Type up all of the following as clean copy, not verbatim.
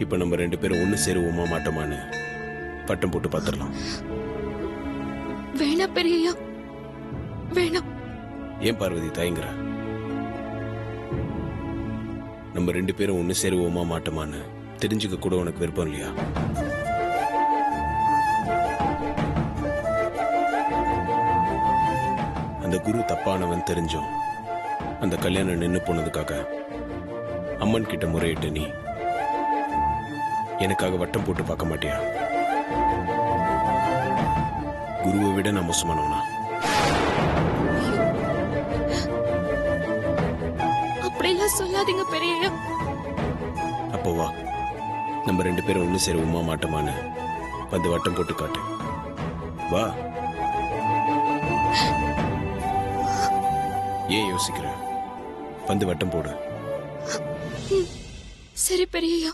இப்ப நம்ம 2 பேரும் ஒண்ணு சேருவோமா மாட்டோமான்னு பட்டம் போட்டு பாத்துடலாம். வேணா பெரியய்யா, வேணாம். ஏன் பார்வதி தயங்குற? நம்ம 2 பேரும் ஒண்ணு சேருவோமா மாட்டோமான்னு தெரிஞ்சுக்க கூட உனக்கு விருப்பம் இல்லையா? அந்த குரு தப்பானவன் தெரிஞ்சும் அந்த கல்யாணம் நின்னு போனதுக்காக அம்மன் கிட்ட முறையிட்டு நீ எனக்காக வட்டம் போட்டு பார்க்க மாட்டியா? குருவை விட நான் மோசமானவனா? அப்படியெல்லாம் சொல்லாதீங்க பெரியய்யா. அப்போ வா, நம்ம 2 பேரும் ஒண்ணு சேருவோமா மாட்டோமான்னு வந்து வட்டம் போட்டு காட்டு. வா. ஏன் யோசிக்கிற? வந்து வட்டம் போடு. சரி பெரியய்யா.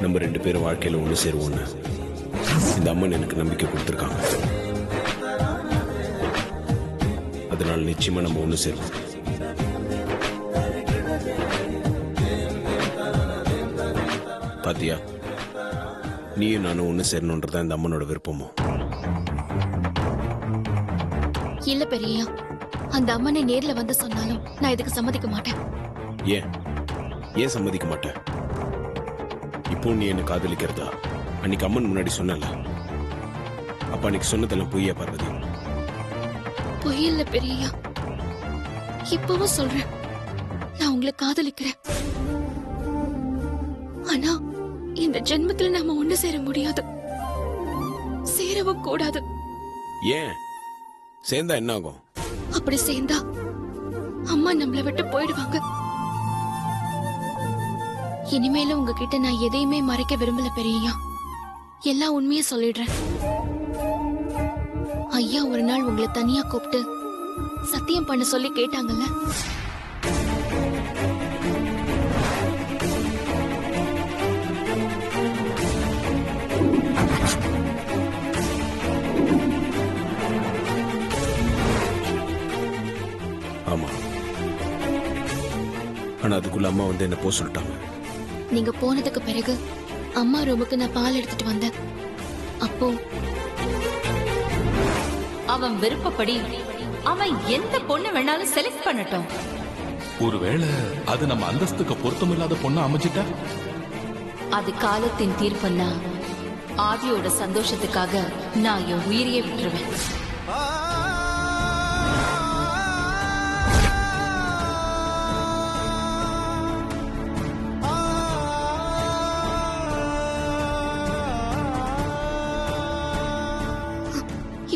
நம்ம 2 பேரும் வாழ்க்கையில ஒண்ணு சேருவோம்னு இந்த அம்மன் எனக்கு நம்பிக்கை கொடுத்திருக்காங்க. அதனால நிச்சயமா நம்ம ஒண்ணு சேருவோம். பாத்தியா, நீயும் நானும் ஒண்ணு சேரணும்ன்றதான் இந்த அம்மனோட விருப்பமும். இல்ல பெரியய்யா, அந்த அம்மனை நேர்ல வந்து சொன்னாலும் நான் இதுக்கு சம்மதிக்க மாட்டேன். ஏன் ஏன் சம்மதிக்க மாட்டேன்? இப்போ நீ என்ன காதலிக்கிறதா அன்னைக்கு அம்மன் முன்னாடி சொன்னல? அப்ப அன்னைக்கு சொன்னதெல்லாம் பொய்யா பார்வதி? பொய் இல்ல பெரியய்யா, இப்பவும் சொல்றேன், நான் உங்களை காதலிக்கிறேன். ஆனா இந்த ஜென்மத்துல நாம ஒண்ணு சேர முடியாது, சேரவும் கூடாது. ஏன்? சேர்ந்தா என்ன ஆகும்? அப்படி சேர்ந்தா அம்மா நம்மளை விட்டு போயிடுவாங்க. இனிமேலும் உங்ககிட்ட நான் எதையுமே மறைக்க விரும்பல பெரியய்யா, எல்லா உண்மையை சொல்லிடுறேன். ஐயா ஒரு நாள் உங்களை தனியா கூப்பிட்டு சத்தியம் பண்ண சொல்லி கேட்டாங்கல்ல, ஆமா. ஆனா அதுக்குள்ள அம்மா வந்து என்ன போக சொல்லிட்டாங்க. நீங்க போனதுக்கு பிறகு அம்மா ரூமுக்கு நான் பால் எடுத்துட்டு வந்தேன். அப்போ அவன் விருப்பப்படி அவன் எந்த பொண்ணு வேணாலும் செலக்ட் பண்ணட்டும். ஒருவேளை அது நம்ம அந்தஸ்துக்கு பொருத்தமில்லாத பொண்ணா அமைஞ்சிட்டா? அது காலத்தின் தீர்ப்புன்னா ஆதியோட சந்தோஷத்துக்காக நான் என் உயிரையே விட்டுருவேன்.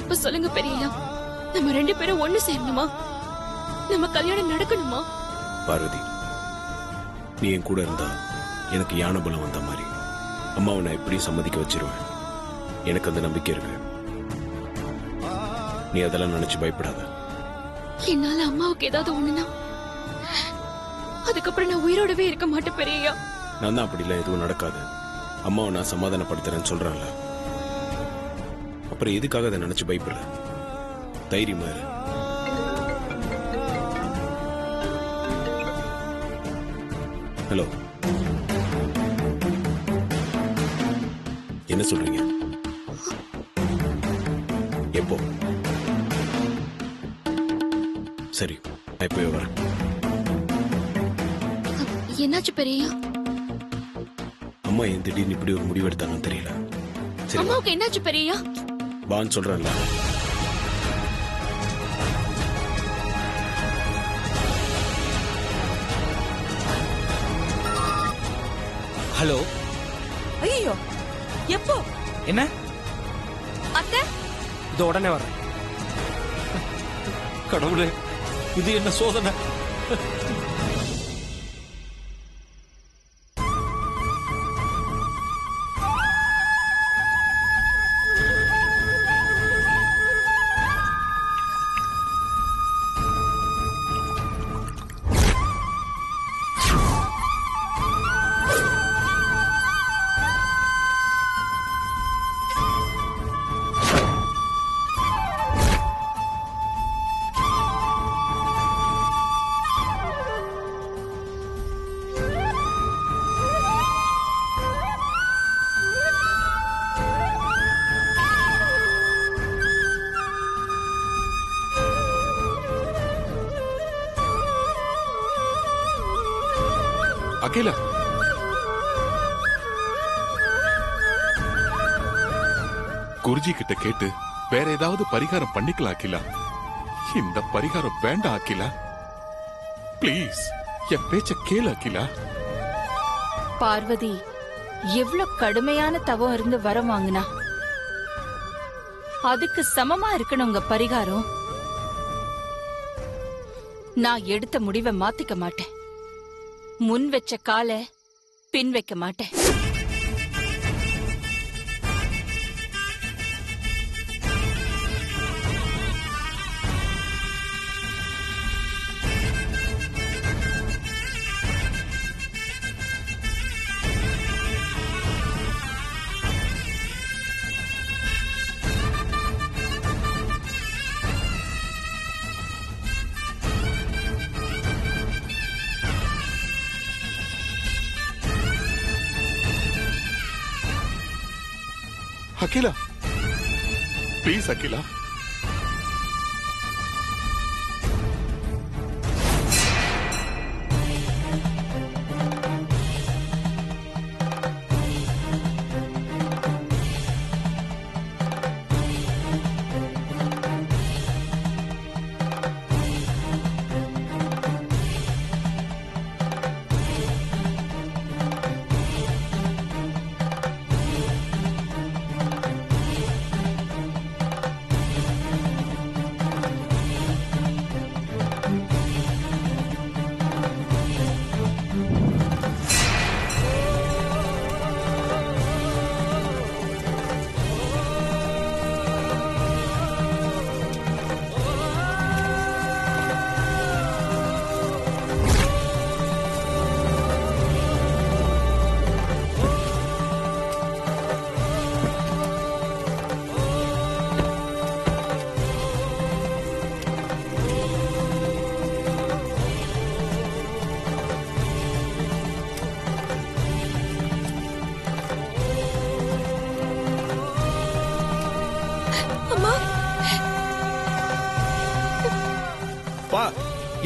இப்ப சொல்லுங்க பெரியய்யா, நம்ம 2 பேரும் ஒண்ணு சேரணுமா? நம்ம கல்யாணம் நடக்கணுமா? பார்வதி, நீ என் கூட இருந்தா எனக்கு யானை பலம் வந்த மாதிரி அம்மாவை நான் எப்படியும் சம்மதிக்க வச்சிருவேன். எனக்கு அந்த நம்பிக்கை இருக்கு. நீ அதெல்லாம் நினைச்சு பயப்படாத. என்னால அம்மாவுக்கு ஏதாவது ஒண்ணுனா அதுக்கப்புறம் நான் உயிரோடவே இருக்க மாட்டேன் பெரியய்யா. நான் தான் அப்படிலாம் எதுவும் நடக்காது, அம்மாவை நான் சமாதானப்படுத்துறேன்னு சொல்றேன்ல. அப்புறம் எதுக்காக அதை நினைச்சு பயப்படுற? தைரியமா இரு. ஹலோ, என்ன சொல்றீங்க? எப்போ? சரி, நான் இப்பவே வரேன். என்னாச்சு பெரியய்யா? அம்மா ஏன் திடீர்னு இப்படி ஒரு முடிவு எடுத்தாங்கன்னு தெரியல. சரி, அம்மாவுக்கு என்னாச்சு பெரியய்யா? வான்னு சொல்றேன்ல. ஹலோ. ஐயோ, எப்போ? என்ன? அத்தை, இது உடனே வரேன். கடவுளே, இது என்ன சோதனை? அகிலா, குருஜி கிட்ட கேட்டு வேற ஏதாவது பரிகாரம் பண்ணிக்கலாம் அகிலா. இந்த பரிகாரம் வேண்டாம் அகிலா. ப்ளீஸ் என் பேச்ச கேளு அகிலா. பார்வதி எவ்வளவு கடுமையான தவம் இருந்து வரம் வாங்கினா, அதுக்கு சமமா இருக்கணும் உங்க பரிகாரம். நான் எடுத்த முடிவை மாத்திக்க மாட்டேன். முன் வச்ச கால பின் வைக்க மாட்டேன். அகிலா, ப்ளீஸ் அகிலா. பா,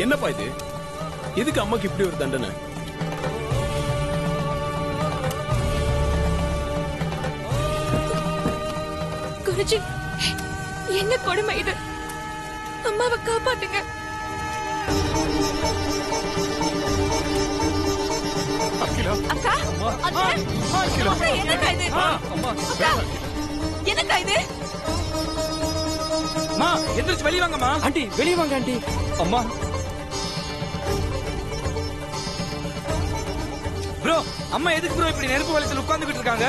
என்னப்பா இது? எதுக்கு அம்மாக்கு இப்படி ஒரு தண்டனை? குருஜி, என்ன கொடுமை இது? அம்மாவை காப்பாத்துங்க. அகிலா, அக்கா, அத்தை, அத்தை, என்னக்கா இது? அக்கா, என்னக்கா இது? மா எந்திரிச்சு வெளிய வாங்கம்மா. ஆண்டி வெளிய வாங்க ஆண்டி. அம்மா ப்ரோ, அம்மா எதுக்கு ப்ரோ இப்படி நெருப்பு வளையத்துல உட்கார்ந்துகிட்டு இருக்காங்க?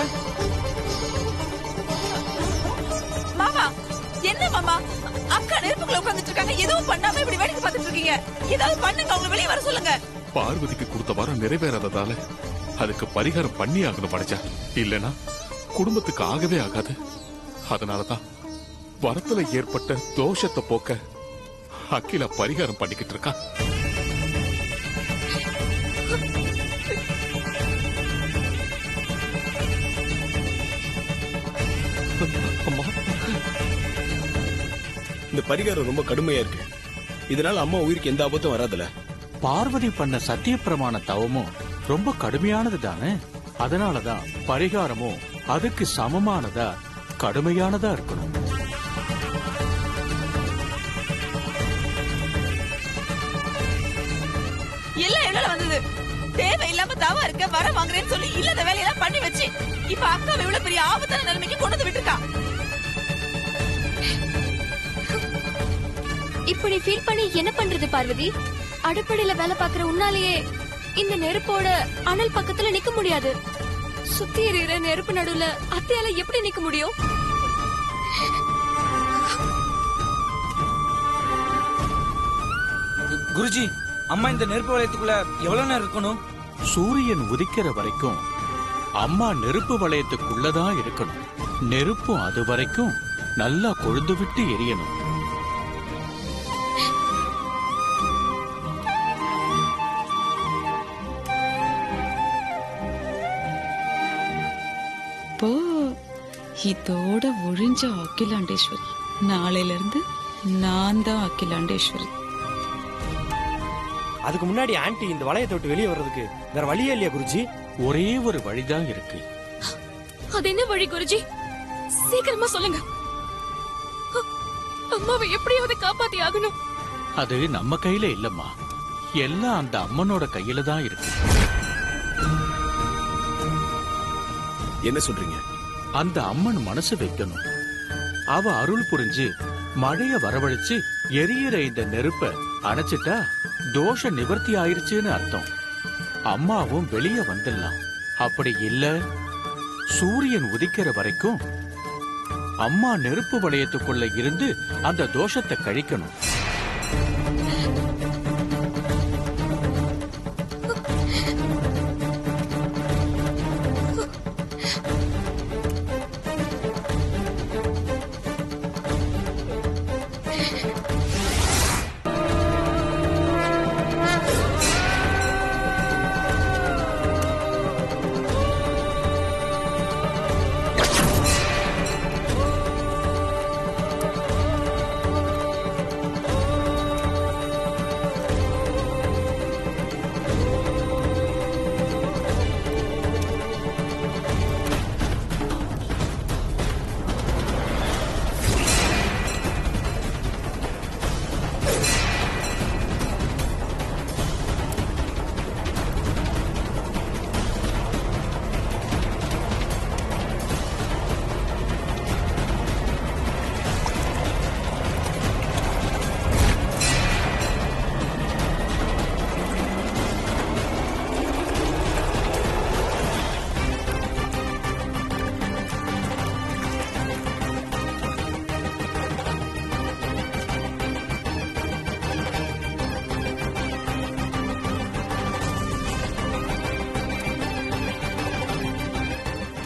மாமா என்ன மாமா, அக்கா நெருப்புக்குள்ள உட்கார்ந்துட்டு இருக்காங்க, எதுவும் பண்ணாம இப்படி வேடிக்கை பார்த்துட்டு இருக்கீங்க. ஏதாவது பண்ணுங்க, அவங்க வெளியே வர சொல்லுங்க. பார்வதிக்கு கொடுத்த வரம் நிறைவேறாததால அதுக்கு பரிகாரம் பண்ணி ஆகணும் படைச்சா. இல்லனா குடும்பத்துக்கு ஆகவே ஆகாது. அதனாலதான் வரத்துல ஏற்பட்ட தோஷத்தை போக்க அகிலா பரிகாரம் பண்ணிக்கிட்டு இருக்கா. அம்மா இந்த பரிகாரம் ரொம்ப கடுமையா இருக்கு. இதனால அம்மா உயிருக்கு எந்த ஆபத்தும் வராதுல. பார்வதி பண்ண சத்திய பிரமாண தவமும் ரொம்ப கடுமையானது தானே. அதனாலதான் பரிகாரமும் அதுக்கு சமமானதா கடுமையானதா இருக்கணும். எல்லாம் என்னால வந்தது. தேவையில்லாம தவா இருக்க வர வாங்குறேன்னு சொல்லி இல்லாத வேலையெல்லாம் பண்ணி வச்சு இப்ப அக்காவை இவ்வளவு பெரிய ஆபத்தான நிலைமைக்கு கொண்டு வந்து விட்டுருக்கா. இப்படி ஃபீல் பண்ணி என்ன பண்றது பார்வதி? அடுப்படையில வேலை பாக்குற உன்னாலேயே இந்த நெருப்போட அனல் பக்கத்துல நிக்க முடியாது. சுத்தி எறிகிற நெருப்பு நடுவுல அத்தையால எப்படி நிக்க முடியும்? குருஜி, அம்மா இந்த நெருப்பு வளையத்துக்குள்ள எவ்வளவு நேரம் இருக்கணும்? சூரியன் உதிக்கிற வரைக்கும் அம்மா நெருப்பு வளையத்துக்குள்ளதான் இருக்கணும். நெருப்பும் அது வரைக்கும் நல்லா கொழுந்து விட்டு எரியணும். இப்போ இதோட ஒழிஞ்ச அகிலாண்டேஸ்வரி. நாளையில இருந்து நான் தான் அகிலாண்டேஸ்வரி. அதுக்கு முன்னாடி ஆன்ட்டி இந்த வளையத்தை விட்டு வெளியே வர்றதுக்கு வேற வழியே இல்லையா குருஜி? ஒரே ஒரு வழிதான் இருக்கு. அது என்ன வழி குருஜி? சீக்கிரமா சொல்லுங்க. அம்மாவை எப்படியாவது காப்பாத்தி ஆகணும். அது நம்ம கையில இல்லம்மா, எல்லாம் அந்த அம்மனோட கையில தான் இருக்கு. என்ன சொல்றீங்க? அந்த அம்மன் மனசு வைக்கணும். அவ அருள் புரிஞ்சு மழைய வரவழைச்சு எரியிற இந்த நெருப்ப அணைச்சிட்டா தோஷ நிவர்த்தி ஆயிருச்சுன்னு அர்த்தம். அம்மாவும் வெளியே வந்துடலாம். அப்படி இல்ல, சூரியன் உதிக்கிற வரைக்கும் அம்மா நெருப்பு வளையத்துக்குள்ள இருந்து அந்த தோஷத்தை கழிக்கணும்.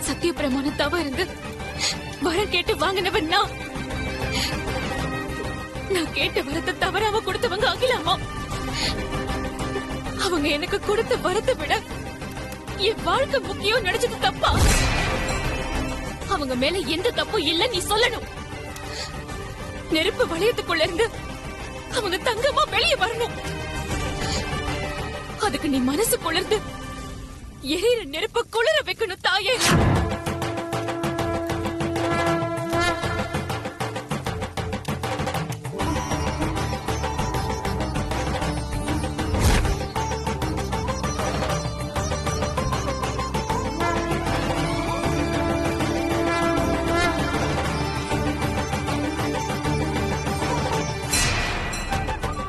சத்தியப்பிரமான தவ இருந்து வரம் கேட்டு வாங்கினவன் நான் கேட்ட வரத்தை தவறாம கொடுத்தவங்க அகிலாமா. அவங்க எனக்கு கொடுத்த வரத்தை விட என் வாழ்க்கை முக்கியம் நினைச்சது தப்பா? அவங்க மேல எந்த தப்பும் இல்ல நீ சொல்லணும். நெருப்பு வளையத்துக்குள்ள இருந்து அவங்க தங்கமா வெளியே வரணும். அதுக்கு நீ மனசு குளிர்ந்து எரியிற நெருப்ப குளிர வைக்கணும் தாயே.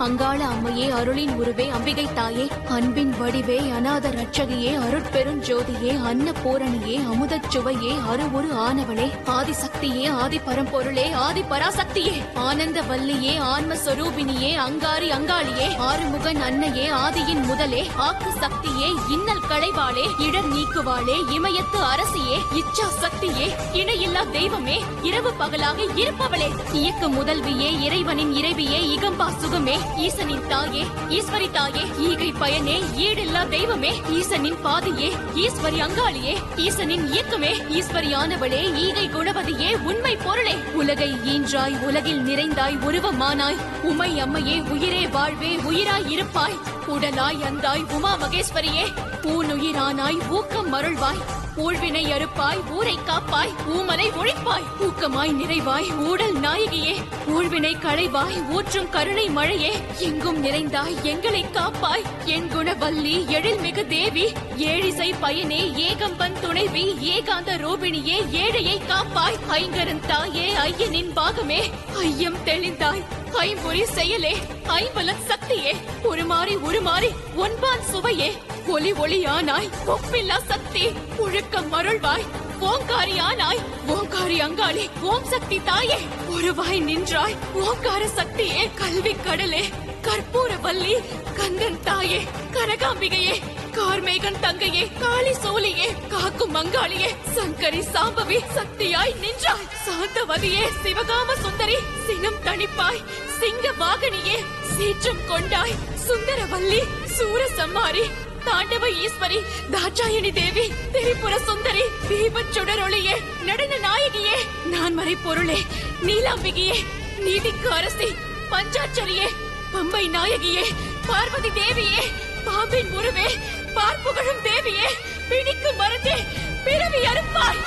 அங்காள அம்மையே, அருளின் உருவே, அம்பிகை தாயே, அன்பின் வடிவே, அநாத ரட்சகியே, அருட்பெருஞ்சோதியே, அன்னபூரணியே, அமுதச் சுவையே, அருவுரு ஆனவளே, ஆதிசக்தியே, ஆதி பரம்பொருளே, ஆதி பராசக்தியே, ஆனந்த வல்லியே, ஆன்மஸ்வரூபினியே, அங்காரி அங்காளியே, ஆறுமுகன் அன்னையே, ஆதியின் முதலே, ஆக்கு சக்தியே, இன்னல் களைவாளே, இடர் நீக்குவாளே, இமயத்து அரசியே, இச்சா சக்தியே, இணையில்லா தெய்வமே, இரவு பகலாக இருப்பவளே, இயக்க முதல்வியே, இறைவனின் இறைவியே, இகம்பா சுகமே, ஈசனின் தாயே, ஈஸ்வரி தாயே, ஈகை பயனே, ஈடில்லா தெய்வமே, ஈசனின் பாதியே, ஈஸ்வரி அங்காளியே, ஈசனின் இயக்கமே, ஈஸ்வரியானவளே, ஈகை குணவதியே, உண்மை பொருளே, உலகை ஈன்றாய், உலகில் நிறைந்தாய், உருவமானாய், உமை அம்மையே, உயிரே வாழ்வே, உயிராய் இருப்பாய், உடலாய் அந்தாய், உமா மகேஸ்வரியே, பூனுயிரானாய், ஊக்கம் மருள்வாய், ஊழ்வினை அறுப்பாய், ஊரை காப்பாய், ஊமலை ஒழிப்பாய், ஊக்கமாய் நிறைவாய், ஊடல் நாயகியே, ஊழ்வினை களைவாய், ஊற்றும் கருணை மழையே, எங்கும் நிறைந்தாய், எங்களை காப்பாய், என் குணவல்லி, எழில்மிகு தேவி, ஏழிசை பயனே, ஏகம்பன் துணைவி, ஏகாந்த ரூபிணியே, ஏழையை காப்பாய், ஐங்கரன் தாயே, ஐயனின் பாகமே, ஐயம் தெளிந்தாய், ஐம்பொறி செயலே, ஐம்பலன் சக்தியே, உருமாறி ஒன்பான் சுவையே, ஒளி ஒளியானாய், ஒப்பில்லா சக்தி, ஒழுக்கம் மருள்வாய், ஓங்காரி ஆனாய், ஓங்காரி அங்காளி, ஓம் சக்தி தாயே, ஒருவாய் நின்றாய், ஓங்கார சக்தியே, கல்வி கடலே, கற்பூர வல்லி, கந்தன் தாயே, கனகாம்பிகையே, கார்மேகன் தங்கையே, காளி சோழியே, காக்கும் அங்காளியே, சங்கரி சாம்பவி, சக்தியாய் நின்றாய், சாந்தவதியே, சிவகாம சுந்தரி, சினம் தணிப்பாய், சிங்க வாகனியே, சீற்றம் கொண்டாய், சுந்தரவல்லி, சூரசம்மாரி, தாண்டவ ஈஸ்வரி, தாட்சாயணி தேவி, திரிபுர சுந்தரி, தீபச் சுடரொளியே, நடன நாயகியே, நான்மறை பொருளே, நீலாம்பிகையே, நீதிக்கு அரசி, பஞ்சாட்சரியே, பம்பை நாயகியே, பார்வதி தேவியே, பாம்பின் உருவே, பார்ப்புகழும் தேவியே, பிணிக்கு மருந்தே, பிறவி அறுப்பாய்.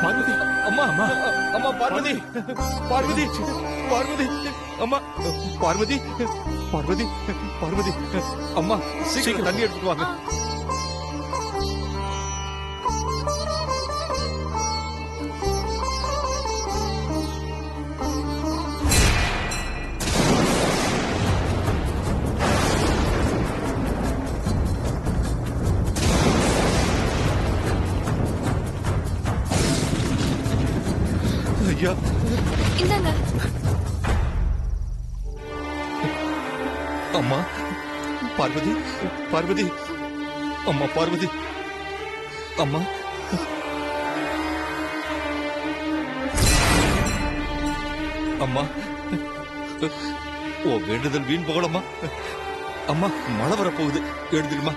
பார்வதி, அம்மா அம்மா அம்மா பார்வதி பார்வதி பார்வதி அம்மா பார்வதி பார்வதி பார்வதி அம்மா சீக்கிரம் தண்ணி எடுத்துட்டு வாங்க. ஐயா இந்தாங்க. அம்மா பார்வதி பார்வதி அம்மா பார்வதி அம்மா அம்மா ஓ வேண்டுதல் வீண் போகலம்மா. அம்மா மழை வரப்போகுது, எழுதுமா.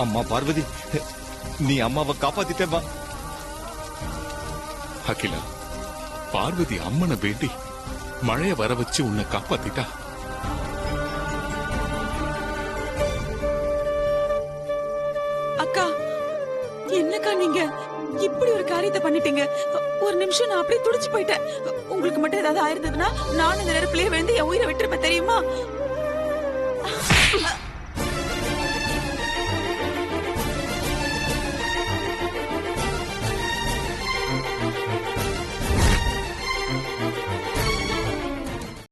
அம்மா பார்வதி, நீ அம்மாவை காப்பாத்திட்டேம்மா. அகிலா, பார்வதி அம்மனை வேண்டி மழைய வர வச்சு உன்னை காப்பாத்திட்டா. என்னக்கா நீங்க இப்படி ஒரு காரியத்தை பண்ணிட்டீங்க? ஒரு நிமிஷம் நான் அப்படியே துடிச்சு போயிட்டேன். உங்களுக்கு மட்டும் ஏதாவது ஆயிருந்ததுன்னா நான் இந்த நெருப்பிலேயே விழுந்து என் உயிரை விட்டுருப்பேன் தெரியுமா?